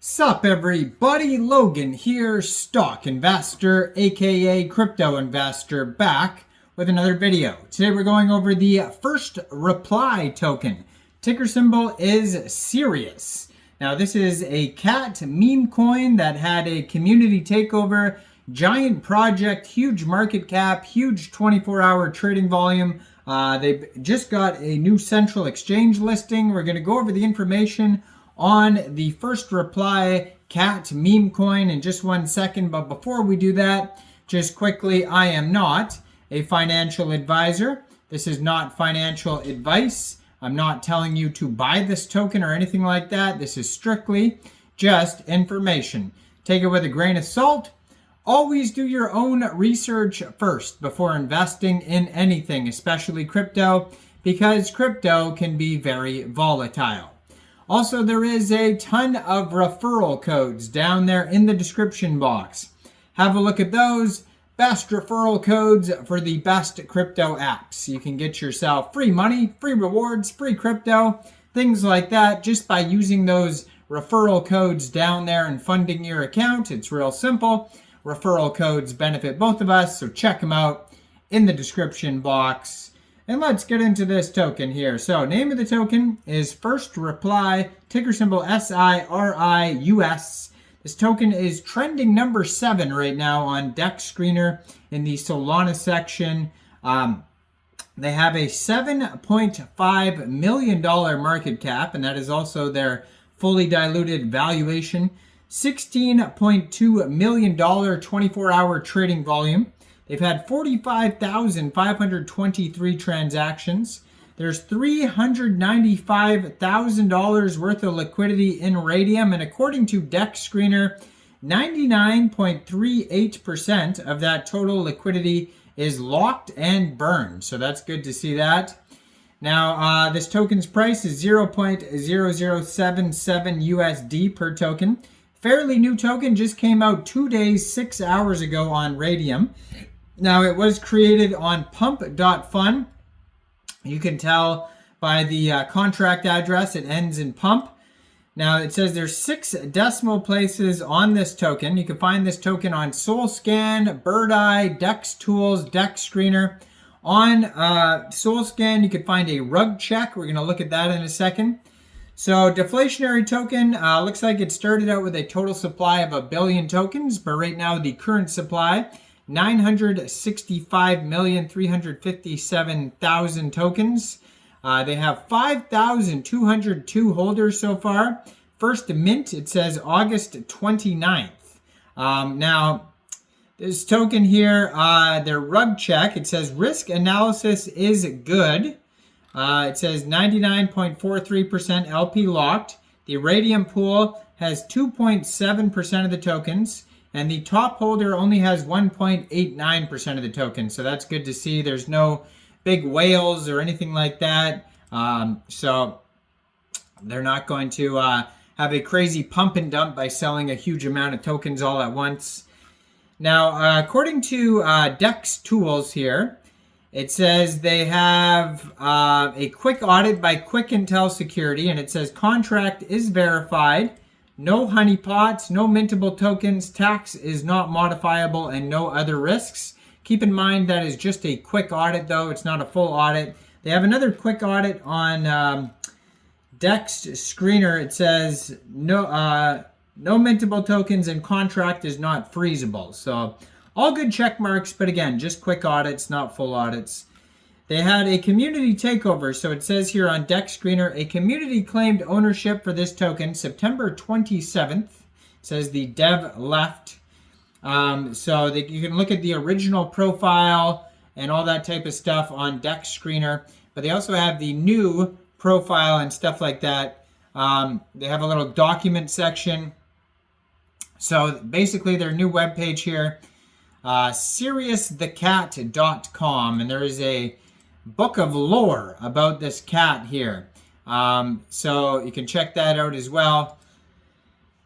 Sup everybody, Logan here, stock investor, aka crypto investor, back with another video. Today we're going over the first reply token. Ticker symbol is Sirius. Now this is a cat meme coin that had a community takeover, giant project, huge market cap, huge 24-hour trading volume. They just got a new central exchange listing. We're going to go over the information on the first reply cat meme coin in just 1 second. But before we do that, just quickly, I am not a financial advisor. This is not financial advice. I'm not telling you to buy this token or anything like that. This is strictly just information. Take it with a grain of salt. Always do your own research first before investing in anything, especially crypto, because crypto can be very volatile. Also, there is a ton of referral codes down there in the description box. Have a look at those. Best referral codes for the best crypto apps. You can get yourself free money, free rewards, free crypto, things like that just by using those referral codes down there and funding your account. It's real simple. Referral codes benefit both of us, so check them out in the description box. And let's get into this token here. So name of the token is First Reply, ticker symbol SIRIUS. This token is trending number 7 right now on DEX Screener in the Solana section. They have a $7.5 million market cap, and that is also their fully diluted valuation. $16.2 million 24-hour trading volume. They've had 45,523 transactions. There's $395,000 worth of liquidity in Raydium, and according to DEX Screener, 99.38% of that total liquidity is locked and burned. So that's good to see that. Now, this token's price is 0.0077 USD per token. Fairly new token, just came out 2 days, 6 hours ago on Raydium. Now, it was created on pump.fun. You can tell by the contract address, it ends in pump. Now, it says there's 6 decimal places on this token. You can find this token on SolScan, BirdEye, DEX Tools, DEX Screener. On SolScan, you can find a rug check. We're going to look at that in a second. So deflationary token, looks like it started out with a total supply of 1 billion tokens, but right now the current supply, 965,357,000 tokens. They have 5,202 holders so far. First mint, it says August 29th. Now, this token here, their rug check, it says risk analysis is good. It says 99.43% LP locked. The Raydium pool has 2.7% of the tokens, and the top holder only has 1.89% of the tokens. So that's good to see. There's no big whales or anything like that. So they're not going to have a crazy pump and dump by selling a huge amount of tokens all at once. Now, according to DEX Tools here, it says they have a quick audit by Quick Intel Security, and it says contract is verified, no honeypots, no mintable tokens, tax is not modifiable, and no other risks. Keep in mind that is just a quick audit, though. It's not a full audit. They have another quick audit on DEX Screener. It says no mintable tokens and contract is not freezable. So all good check marks, but again, just quick audits, not full audits. They had a community takeover. So it says here on DEX Screener, a community claimed ownership for this token September 27th. It says the dev left. So you can look at the original profile and all that type of stuff on DEX Screener. But they also have the new profile and stuff like that. They have a little document section. So basically their new webpage here, SiriusTheCat.com, and there is a book of lore about this cat here. So you can check that out as well.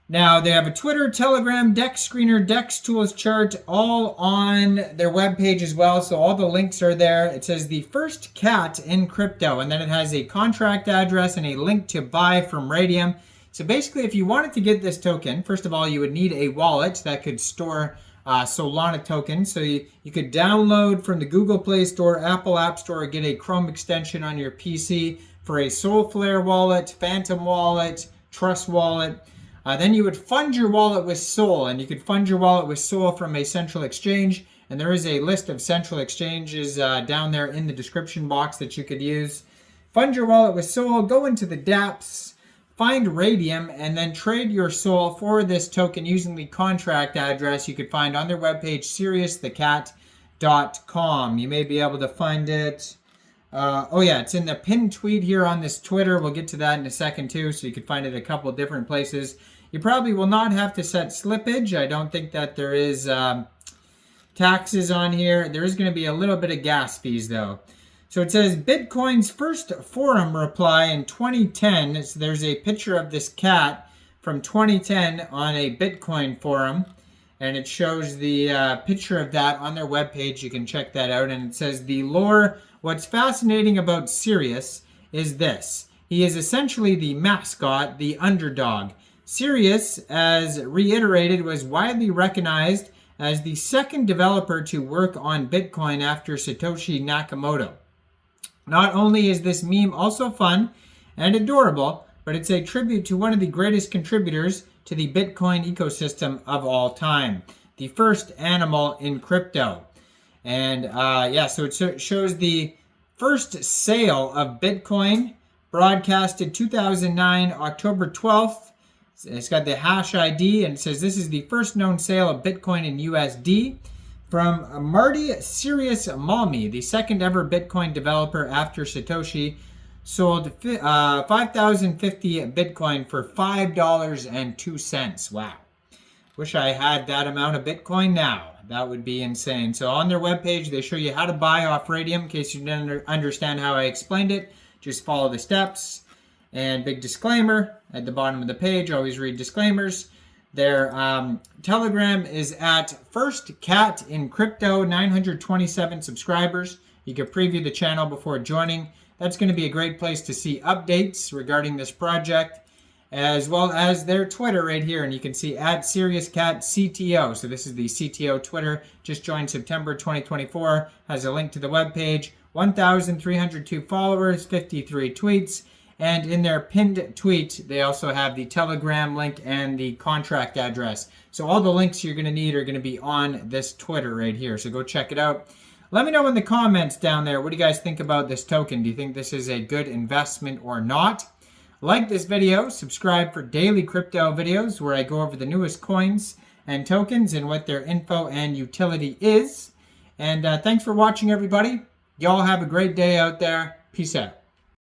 Now, they have a Twitter, Telegram, DEX Screener, DEX Tools chart, all on their webpage as well. So all the links are there. It says the first cat in crypto, and then it has a contract address and a link to buy from Raydium. So basically, if you wanted to get this token, first of all, you would need a wallet that could store Solana tokens. So you could download from the Google Play Store, Apple App Store, or get a Chrome extension on your PC for a Solflare wallet, Phantom wallet, Trust wallet. Then you would fund your wallet with Sol, and you could fund your wallet with Sol from a central exchange. And there is a list of central exchanges down there in the description box that you could use. Fund your wallet with Sol, go into the dApps, find Raydium, and then trade your Sol for this token using the contract address you could find on their webpage, SiriusTheCat.com. You may be able to find it. Oh yeah, it's in the pinned tweet here on this Twitter. We'll get to that in a second too, so you can find it a couple of different places. You probably will not have to set slippage. I don't think that there is taxes on here. There is going to be a little bit of gas fees though. So it says Bitcoin's first forum reply in 2010. So there's a picture of this cat from 2010 on a Bitcoin forum. And it shows the picture of that on their webpage. You can check that out. And it says the lore. What's fascinating about Sirius is this. He is essentially the mascot, the underdog. Sirius, as reiterated, was widely recognized as the second developer to work on Bitcoin after Satoshi Nakamoto. Not only is this meme also fun and adorable, but it's a tribute to one of the greatest contributors to the Bitcoin ecosystem of all time, the first animal in crypto. And yeah, so it shows the first sale of Bitcoin broadcasted 2009, October 12th. It's got the hash ID, and it says this is the first known sale of Bitcoin in USD. From Marty Sirius Malmi, the second ever Bitcoin developer after Satoshi, sold 5,050 Bitcoin for $5.02. Wow. Wish I had that amount of Bitcoin now. That would be insane. So on their webpage, they show you how to buy off Raydium. In case you didn't understand how I explained it, just follow the steps. And big disclaimer at the bottom of the page, always read disclaimers. Their Telegram is at First Cat in Crypto, 927 subscribers. You can preview the channel before joining. That's going to be a great place to see updates regarding this project, as well as their Twitter right here. And you can see at SiriusCatCTO. So this is the CTO Twitter. Just joined September 2024. Has a link to the webpage. 1,302 followers, 53 tweets. And in their pinned tweet, they also have the Telegram link and the contract address. So all the links you're going to need are going to be on this Twitter right here. So go check it out. Let me know in the comments down there, what do you guys think about this token? Do you think this is a good investment or not? Like this video, subscribe for daily crypto videos where I go over the newest coins and tokens and what their info and utility is. And thanks for watching, everybody. Y'all have a great day out there. Peace out.